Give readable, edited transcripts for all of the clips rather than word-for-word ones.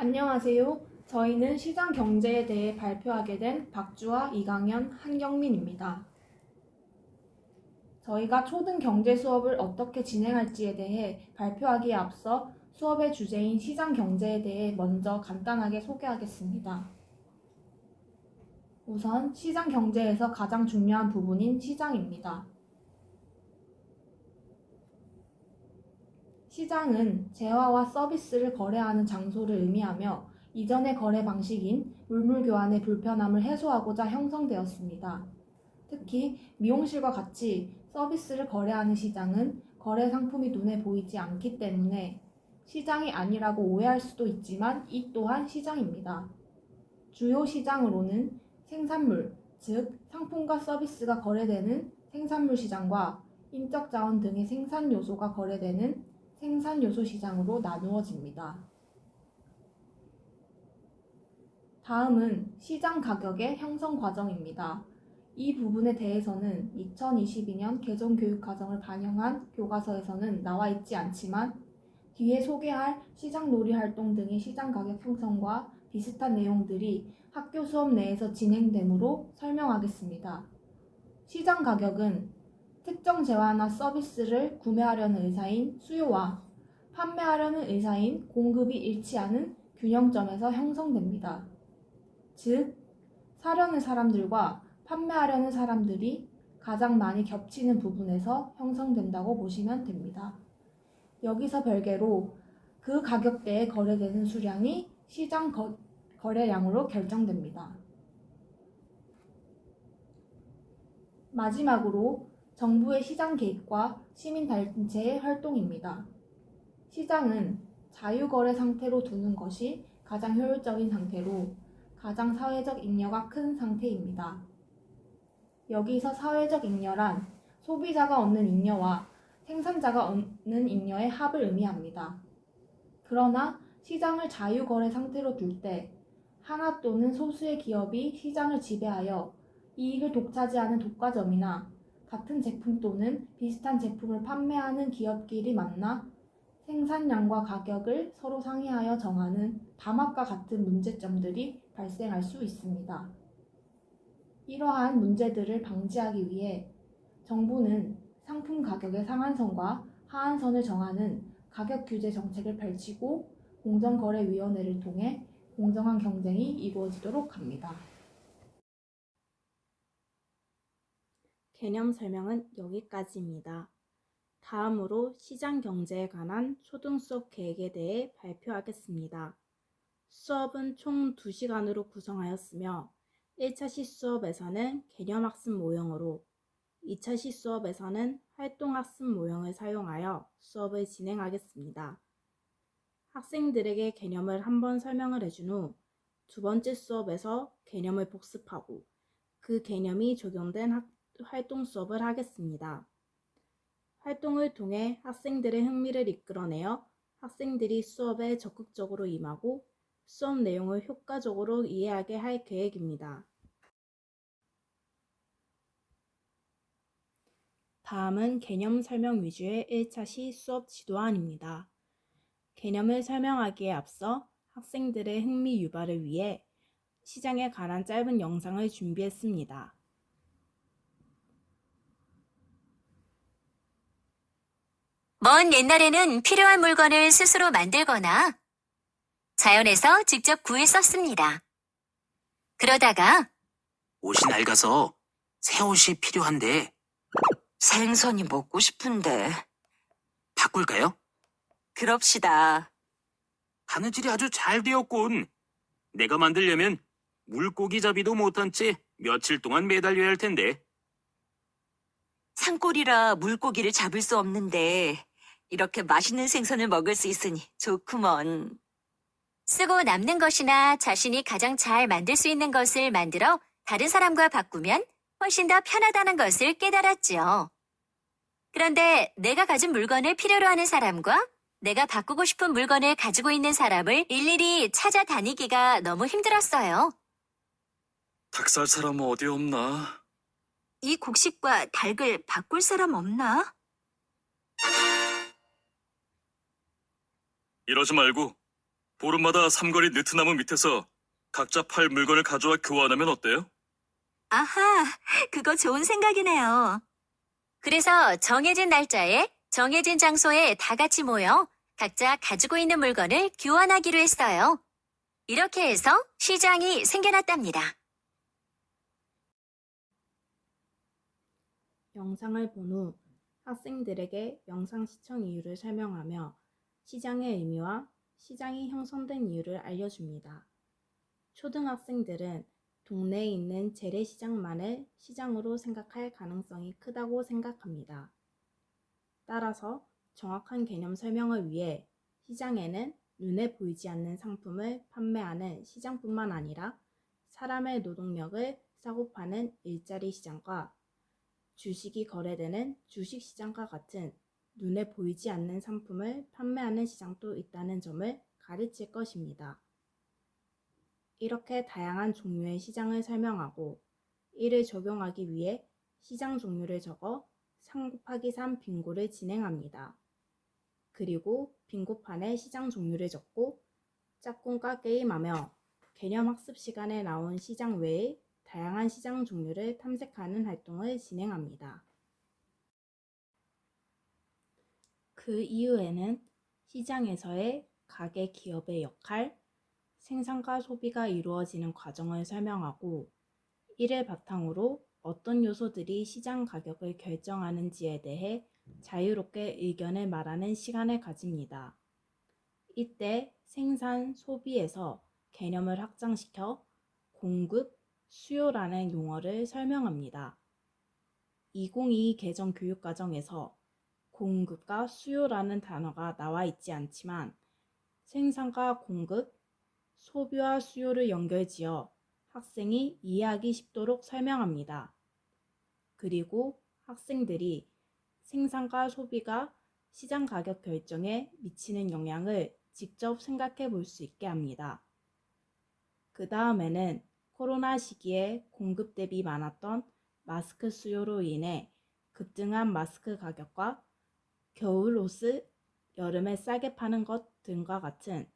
안녕하세요. 저희는 시장 경제에 대해 발표하게 된 박주아, 이강현, 한경민입니다. 저희가 초등 경제 수업을 어떻게 진행할지에 대해 발표하기에 앞서 수업의 주제인 시장 경제에 대해 먼저 간단하게 소개하겠습니다. 우선 시장 경제에서 가장 중요한 부분인 시장입니다. 시장은 재화와 서비스를 거래하는 장소를 의미하며 이전의 거래 방식인 물물 교환의 불편함을 해소하고자 형성되었습니다. 특히 미용실과 같이 서비스를 거래하는 시장은 거래 상품이 눈에 보이지 않기 때문에 시장이 아니라고 오해할 수도 있지만 이 또한 시장입니다. 주요 시장으로는 생산물, 즉 상품과 서비스가 거래되는 생산물 시장과 인적 자원 등의 생산 요소가 거래되는 생산 요소 시장으로 나누어집니다. 다음은 시장 가격의 형성 과정입니다. 이 부분에 대해서는 2022년 개정 교육과정을 반영한 교과서에서는 나와 있지 않지만 뒤에 소개할 시장 놀이 활동 등의 시장 가격 형성과 비슷한 내용들이 학교 수업 내에서 진행되므로 설명하겠습니다. 시장 가격은 특정 재화나 서비스를 구매하려는 의사인 수요와 판매하려는 의사인 공급이 일치하는 균형점에서 형성됩니다. 즉, 사려는 사람들과 판매하려는 사람들이 가장 많이 겹치는 부분에서 형성된다고 보시면 됩니다. 여기서 별개로 그 가격대에 거래되는 수량이 시장 거래량으로 결정됩니다. 마지막으로 정부의 시장 개입과 시민단체의 활동입니다. 시장은 자유거래 상태로 두는 것이 가장 효율적인 상태로 가장 사회적 잉여가 큰 상태입니다. 여기서 사회적 잉여란 소비자가 얻는 잉여와 생산자가 얻는 잉여의 합을 의미합니다. 그러나 시장을 자유거래 상태로 둘 때 하나 또는 소수의 기업이 시장을 지배하여 이익을 독차지하는 독과점이나 같은 제품 또는 비슷한 제품을 판매하는 기업끼리 만나 생산량과 가격을 서로 상의하여 정하는 담합과 같은 문제점들이 발생할 수 있습니다. 이러한 문제들을 방지하기 위해 정부는 상품 가격의 상한선과 하한선을 정하는 가격 규제 정책을 펼치고 공정거래위원회를 통해 공정한 경쟁이 이루어지도록 합니다. 개념 설명은 여기까지입니다. 다음으로 시장 경제에 관한 초등 수업 계획에 대해 발표하겠습니다. 수업은 총 2시간으로 구성하였으며 1차 시수업에서는 개념학습 모형으로 2차 시수업에서는 활동학습 모형을 사용하여 수업을 진행하겠습니다. 학생들에게 개념을 한번 설명을 해준 후 두 번째 수업에서 개념을 복습하고 그 개념이 적용된 활동 수업을 하겠습니다. 활동을 통해 학생들의 흥미를 이끌어내어 학생들이 수업에 적극적으로 임하고 수업 내용을 효과적으로 이해하게 할 계획입니다. 다음은 개념 설명 위주의 1차 시 수업 지도안입니다. 개념을 설명하기에 앞서 학생들의 흥미 유발을 위해 시장에 관한 짧은 영상을 준비했습니다. 먼 옛날에는 필요한 물건을 스스로 만들거나 자연에서 직접 구해 썼습니다. 그러다가 옷이 낡아서 새 옷이 필요한데 생선이 먹고 싶은데. 바꿀까요? 그럽시다. 바느질이 아주 잘 되었군. 내가 만들려면 물고기 잡이도 못한 채 며칠 동안 매달려야 할 텐데. 산골이라 물고기를 잡을 수 없는데 이렇게 맛있는 생선을 먹을 수 있으니 좋구먼. 쓰고 남는 것이나 자신이 가장 잘 만들 수 있는 것을 만들어 다른 사람과 바꾸면 훨씬 더 편하다는 것을 깨달았죠. 그런데 내가 가진 물건을 필요로 하는 사람과 내가 바꾸고 싶은 물건을 가지고 있는 사람을 일일이 찾아다니기가 너무 힘들었어요. 닭 살 사람 어디 없나? 이 곡식과 닭을 바꿀 사람 없나? 이러지 말고 보름마다 삼거리 느트나무 밑에서 각자 팔 물건을 가져와 교환하면 어때요? 아하, 그거 좋은 생각이네요. 그래서 정해진 날짜에 정해진 장소에 다 같이 모여 각자 가지고 있는 물건을 교환하기로 했어요. 이렇게 해서 시장이 생겨났답니다. 영상을 본 후 학생들에게 영상 시청 이유를 설명하며 시장의 의미와 시장이 형성된 이유를 알려줍니다. 초등학생들은 동네에 있는 재래시장만을 시장으로 생각할 가능성이 크다고 생각합니다. 따라서 정확한 개념 설명을 위해 시장에는 눈에 보이지 않는 상품을 판매하는 시장뿐만 아니라 사람의 노동력을 사고 파는 일자리 시장과 주식이 거래되는 주식시장과 같은 눈에 보이지 않는 상품을 판매하는 시장도 있다는 점을 가르칠 것입니다. 이렇게 다양한 종류의 시장을 설명하고 이를 적용하기 위해 시장 종류를 적어 3 곱하기 3 빙고를 진행합니다. 그리고 빙고판에 시장 종류를 적고 짝꿍과 게임하며 개념 학습 시간에 나온 시장 외에 다양한 시장 종류를 탐색하는 활동을 진행합니다. 그 이후에는 시장에서의 가게 기업의 역할, 생산과 소비가 이루어지는 과정을 설명하고 이를 바탕으로 어떤 요소들이 시장 가격을 결정하는지에 대해 자유롭게 의견을 말하는 시간을 가집니다. 이때 생산, 소비에서 개념을 확장시켜 공급, 수요라는 용어를 설명합니다. 2022 개정 교육과정에서 공급과 수요라는 단어가 나와 있지 않지만 생산과 공급, 소비와 수요를 연결지어 학생이 이해하기 쉽도록 설명합니다. 그리고 학생들이 생산과 소비가 시장 가격 결정에 미치는 영향을 직접 생각해 볼 수 있게 합니다. 그 다음에는 코로나 시기에 공급 대비 많았던 마스크 수요로 인해 급등한 마스크 가격과 겨울 옷을 여름에 싸게 파는 것 등과 같은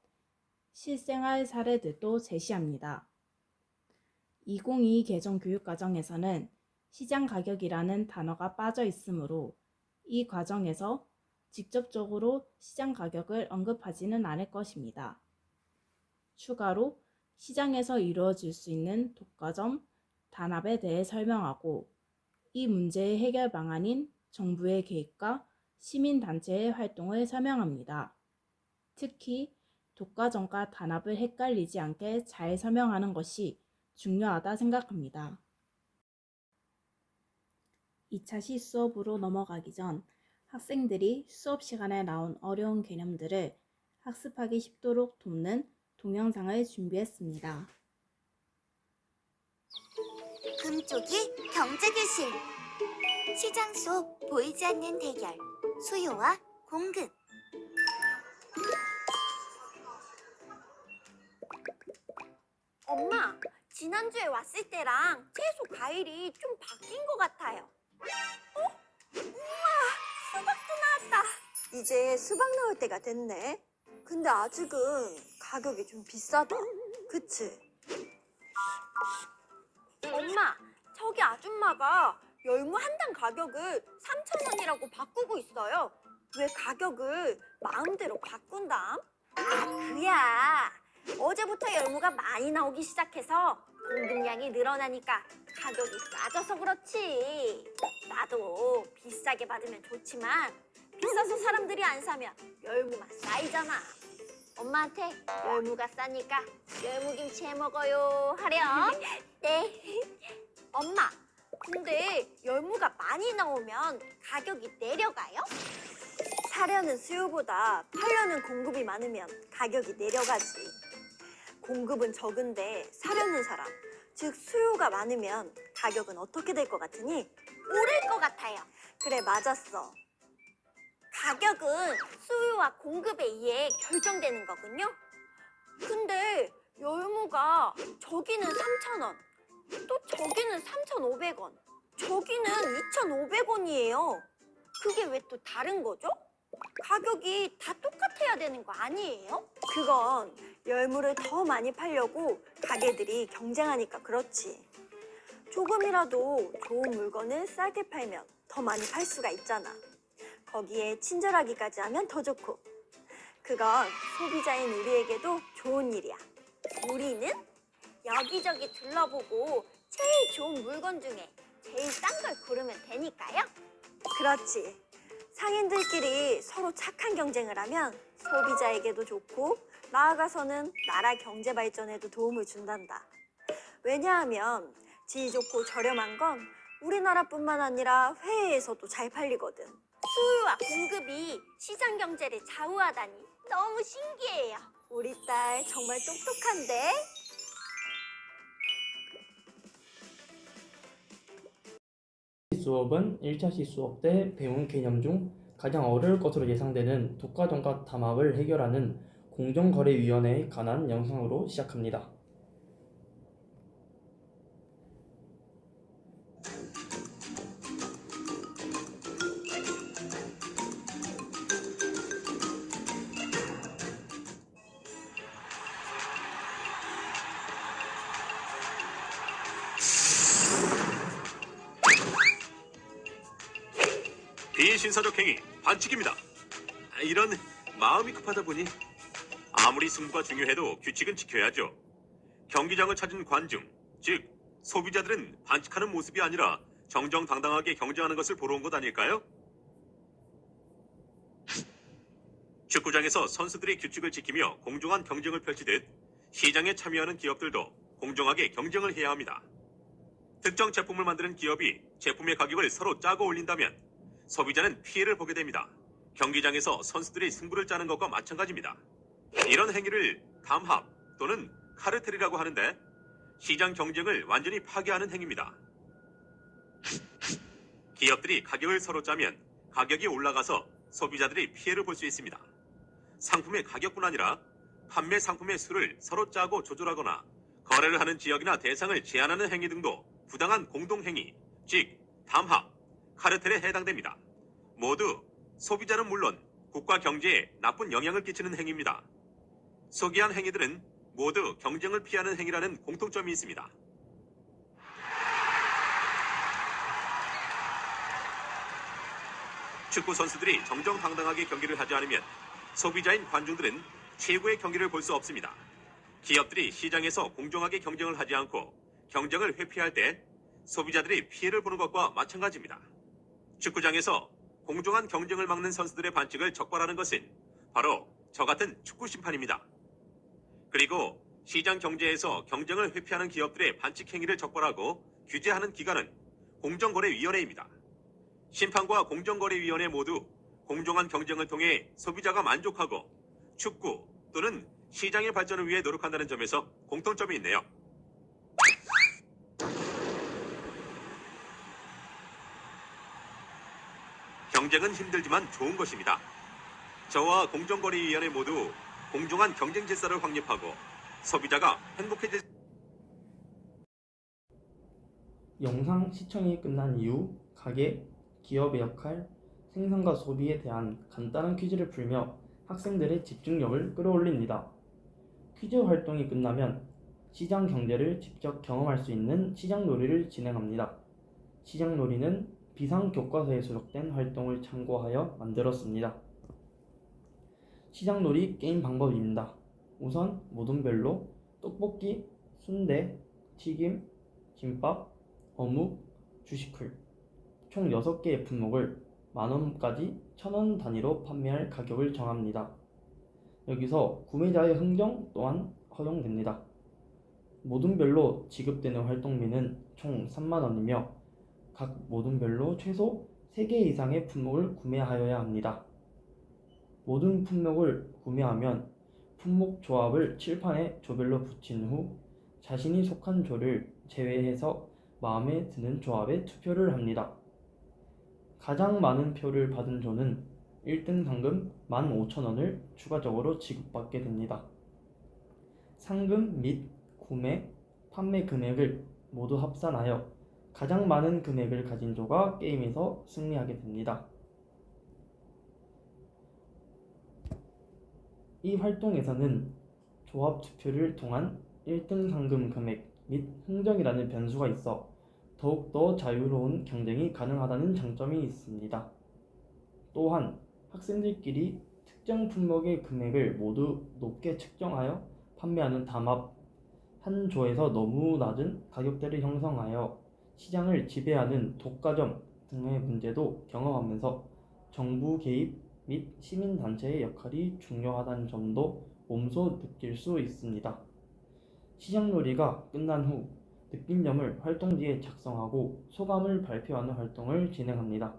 실생활 사례들도 제시합니다. 2022 개정 교육과정에서는 시장 가격이라는 단어가 빠져 있으므로 이 과정에서 직접적으로 시장 가격을 언급하지는 않을 것입니다. 추가로 시장에서 이루어질 수 있는 독과점, 단합에 대해 설명하고 이 문제의 해결 방안인 정부의 개입과 시민단체의 활동을 설명합니다. 특히 독과점과 단합을 헷갈리지 않게 잘 설명하는 것이 중요하다 생각합니다. 2차 시 수업으로 넘어가기 전 학생들이 수업 시간에 나온 어려운 개념들을 학습하기 쉽도록 돕는 동영상을 준비했습니다. 금쪽이 경제교실 시장 속 보이지 않는 대결 수요와 공급 엄마, 지난주에 왔을 때랑 채소 과일이 좀 바뀐 것 같아요. 우와, 수박도 나왔다. 이제 수박 나올 때가 됐네. 근데 아직은 가격이 좀 비싸다. 그치? 엄마, 저기 아줌마가 열무 한 단 가격을 3,000원이라고 바꾸고 있어요. 왜 가격을 마음대로 바꾼담? 아, 그야. 어제부터 열무가 많이 나오기 시작해서 공급량이 늘어나니까 가격이 싸져서 그렇지. 나도 비싸게 받으면 좋지만 비싸서 사람들이 안 사면 열무만 쌓이잖아. 엄마한테 열무가 싸니까 열무김치 해 먹어요 하렴. 네. 엄마, 근데 열무가 많이 나오면 가격이 내려가요? 사려는 수요보다 팔려는 공급이 많으면 가격이 내려가지. 공급은 적은데 사려는 사람, 즉 수요가 많으면 가격은 어떻게 될 것 같으니? 오를 것 같아요. 그래, 맞았어. 가격은 수요와 공급에 의해 결정되는 거군요. 근데 열무가 저기는 3,000원, 또 저기는 3,500원, 저기는 2,500원이에요. 그게 왜 또 다른 거죠? 가격이 다 똑같아야 되는 거 아니에요? 그건 열무를 더 많이 팔려고 가게들이 경쟁하니까 그렇지. 조금이라도 좋은 물건을 싸게 팔면 더 많이 팔 수가 있잖아. 거기에 친절하기까지 하면 더 좋고. 그건 소비자인 우리에게도 좋은 일이야. 우리는 여기저기 둘러보고 제일 좋은 물건 중에 제일 싼 걸 고르면 되니까요. 그렇지. 상인들끼리 서로 착한 경쟁을 하면 소비자에게도 좋고 나아가서는 나라 경제 발전에도 도움을 준단다. 왜냐하면 질 좋고 저렴한 건 우리나라뿐만 아니라 해외에서도 잘 팔리거든. 수요와 공급이 시장 경제를 좌우하다니 너무 신기해요. 우리 딸 정말 똑똑한데? 수업은 1차 수업 때 배운 개념 중 가장 어려울 것으로 예상되는 독과점과 담합을 해결하는 공정거래위원회에 관한 영상으로 시작합니다. 비신사적 행위 반칙입니다. 이런 마음이 급하다 보니 아무리 승부가 중요해도 규칙은 지켜야죠. 경기장을 찾은 관중, 즉 소비자들은 반칙하는 모습이 아니라 정정당당하게 경쟁하는 것을 보러 온 것 아닐까요? 축구장에서 선수들이 규칙을 지키며 공정한 경쟁을 펼치듯 시장에 참여하는 기업들도 공정하게 경쟁을 해야 합니다. 특정 제품을 만드는 기업이 제품의 가격을 서로 짜고 올린다면 소비자는 피해를 보게 됩니다. 경기장에서 선수들이 승부를 짜는 것과 마찬가지입니다. 이런 행위를 담합 또는 카르텔이라고 하는데 시장 경쟁을 완전히 파괴하는 행위입니다. 기업들이 가격을 서로 짜면 가격이 올라가서 소비자들이 피해를 볼 수 있습니다. 상품의 가격뿐 아니라 판매 상품의 수를 서로 짜고 조절하거나 거래를 하는 지역이나 대상을 제한하는 행위 등도 부당한 공동행위, 즉 담합, 카르텔에 해당됩니다. 모두 소비자는 물론 국가 경제에 나쁜 영향을 끼치는 행위입니다. 소개한 행위들은 모두 경쟁을 피하는 행위라는 공통점이 있습니다. 축구 선수들이 정정당당하게 경기를 하지 않으면 소비자인 관중들은 최고의 경기를 볼 수 없습니다. 기업들이 시장에서 공정하게 경쟁을 하지 않고 경쟁을 회피할 때 소비자들이 피해를 보는 것과 마찬가지입니다. 축구장에서 공정한 경쟁을 막는 선수들의 반칙을 적발하는 것은 바로 저 같은 축구 심판입니다. 그리고 시장 경제에서 경쟁을 회피하는 기업들의 반칙 행위를 적발하고 규제하는 기관은 공정거래위원회입니다. 심판과 공정거래위원회 모두 공정한 경쟁을 통해 소비자가 만족하고 축구 또는 시장의 발전을 위해 노력한다는 점에서 공통점이 있네요. 경쟁은 힘들지만 좋은 것입니다. 저와 공정거래위원회 모두 공정한 경쟁 질서를 확립하고 소비자가 행복해질 영상 시청이 끝난 이후 가게, 기업의 역할, 생산과 소비에 대한 간단한 퀴즈를 풀며 학생들의 집중력을 끌어올립니다. 퀴즈 활동이 끝나면 시장 경제를 직접 경험할 수 있는 시장놀이를 진행합니다. 시장놀이는 비상교과서에 수록된 활동을 참고하여 만들었습니다. 시장놀이 게임 방법입니다. 우선 모둠별로 떡볶이, 순대, 튀김, 김밥, 어묵, 주식쿨 총 6개의 품목을 만원까지 1000원 단위로 판매할 가격을 정합니다. 여기서 구매자의 흥정 또한 허용됩니다. 모둠별로 지급되는 활동비는 총 3만원이며 각 모둠별로 최소 3개 이상의 품목을 구매하여야 합니다. 모든 품목을 구매하면 품목 조합을 칠판에 조별로 붙인 후 자신이 속한 조를 제외해서 마음에 드는 조합에 투표를 합니다. 가장 많은 표를 받은 조는 1등 상금 15,000원을 추가적으로 지급받게 됩니다. 상금 및 구매, 판매 금액을 모두 합산하여 가장 많은 금액을 가진 조가 게임에서 승리하게 됩니다. 이 활동에서는 조합 투표를 통한 1등 상금 금액 및 흥정이라는 변수가 있어 더욱더 자유로운 경쟁이 가능하다는 장점이 있습니다. 또한 학생들끼리 특정 품목의 금액을 모두 높게 측정하여 판매하는 담합, 한 조에서 너무 낮은 가격대를 형성하여 시장을 지배하는 독과점 등의 문제도 경험하면서 정부 개입 및 시민단체의 역할이 중요하다는 점도 몸소 느낄 수 있습니다. 시장놀이가 끝난 후 느낀 점을 활동지에 작성하고 소감을 발표하는 활동을 진행합니다.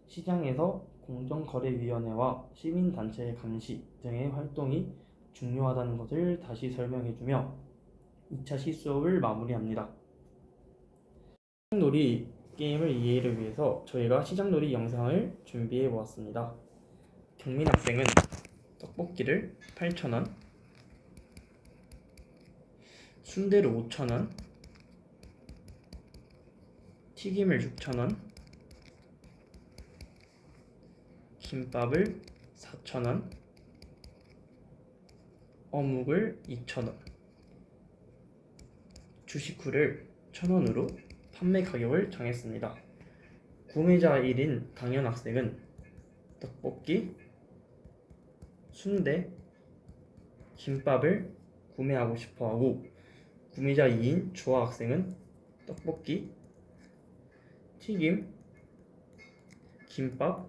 시장에서 공정거래위원회와 시민단체의 감시 등의 활동이 중요하다는 것을 다시 설명해주며 2차 시수업을 마무리합니다. 시장놀이 게임을 이해를 위해서 저희가 시장놀이 영상을 준비해 보았습니다. 경민 학생은 떡볶이를 8,000원, 순대를 5,000원, 튀김을 6,000원, 김밥을 4,000원, 어묵을 2,000원, 주식후를 1,000원으로 판매 가격을 정했습니다. 구매자 1인 강현 학생은 떡볶이, 순대, 김밥을 구매하고 싶어하고 구매자 2인 주아 학생은 떡볶이, 튀김, 김밥,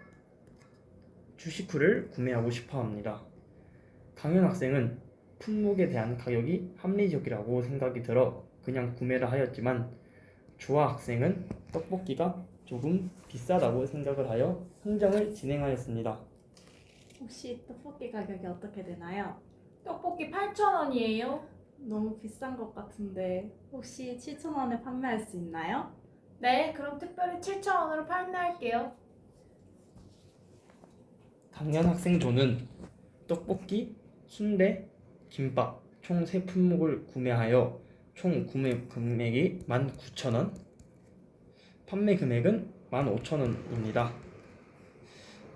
주식후를 구매하고 싶어합니다. 강현 학생은 품목에 대한 가격이 합리적이라고 생각이 들어 그냥 구매를 하였지만 주아 학생은 떡볶이가 조금 비싸다고 생각을 하여 흥정을 진행하였습니다. 혹시 떡볶이 가격이 어떻게 되나요? 떡볶이 8,000원이에요. 너무 비싼 것 같은데 혹시 7,000원에 판매할 수 있나요? 네, 그럼 특별히 7,000원으로 판매할게요. 강현 학생조는 떡볶이, 순대, 김밥 총 3품목을 구매하여 총 구매 금액이 19,000원, 판매 금액은 15,000원입니다.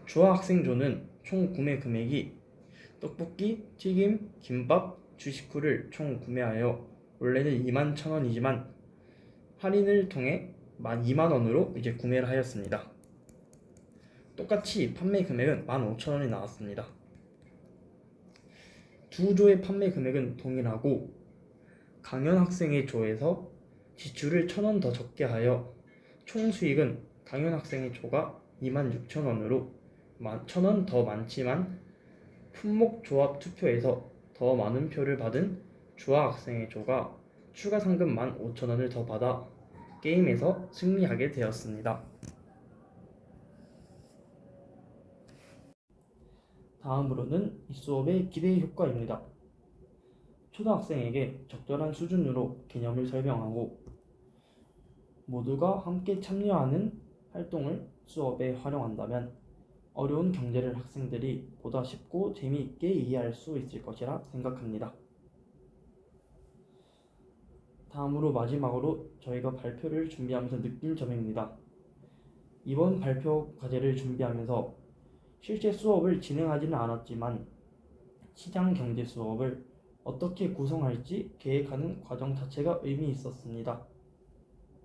주아 학생조는 총 구매 금액이 떡볶이, 튀김, 김밥, 주식후를 총 구매하여 원래는 21,000원이지만 할인을 통해 22,000원으로 이제 구매를 하였습니다. 똑같이 판매 금액은 15,000원이 나왔습니다. 두 조의 판매 금액은 동일하고 강현 학생의 조에서 지출을 1,000원 더 적게 하여 총 수익은 강현 학생의 조가 26,000원으로 1,000원 더 많지만 품목 조합 투표에서 더 많은 표를 받은 주아 학생의 조가 추가 상금 15,000원을 더 받아 게임에서 승리하게 되었습니다. 다음으로는 이 수업의 기대 효과입니다. 초등학생에게 적절한 수준으로 개념을 설명하고 모두가 함께 참여하는 활동을 수업에 활용한다면 어려운 경제를 학생들이 보다 쉽고 재미있게 이해할 수 있을 것이라 생각합니다. 다음으로 마지막으로 저희가 발표를 준비하면서 느낀 점입니다. 이번 발표 과제를 준비하면서 실제 수업을 진행하지는 않았지만 시장 경제 수업을 어떻게 구성할지 계획하는 과정 자체가 의미 있었습니다.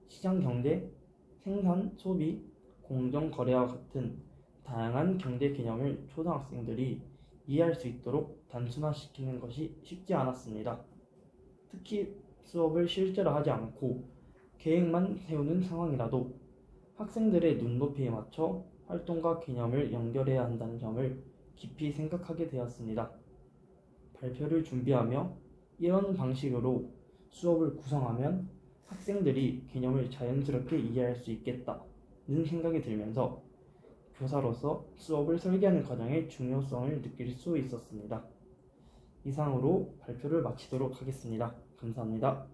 시장 경제, 생산, 소비, 공정 거래와 같은 다양한 경제 개념을 초등학생들이 이해할 수 있도록 단순화시키는 것이 쉽지 않았습니다. 특히 수업을 실제로 하지 않고 계획만 세우는 상황이라도 학생들의 눈높이에 맞춰 활동과 개념을 연결해야 한다는 점을 깊이 생각하게 되었습니다. 발표를 준비하며 이런 방식으로 수업을 구성하면 학생들이 개념을 자연스럽게 이해할 수 있겠다는 생각이 들면서 교사로서 수업을 설계하는 과정의 중요성을 느낄 수 있었습니다. 이상으로 발표를 마치도록 하겠습니다. 감사합니다.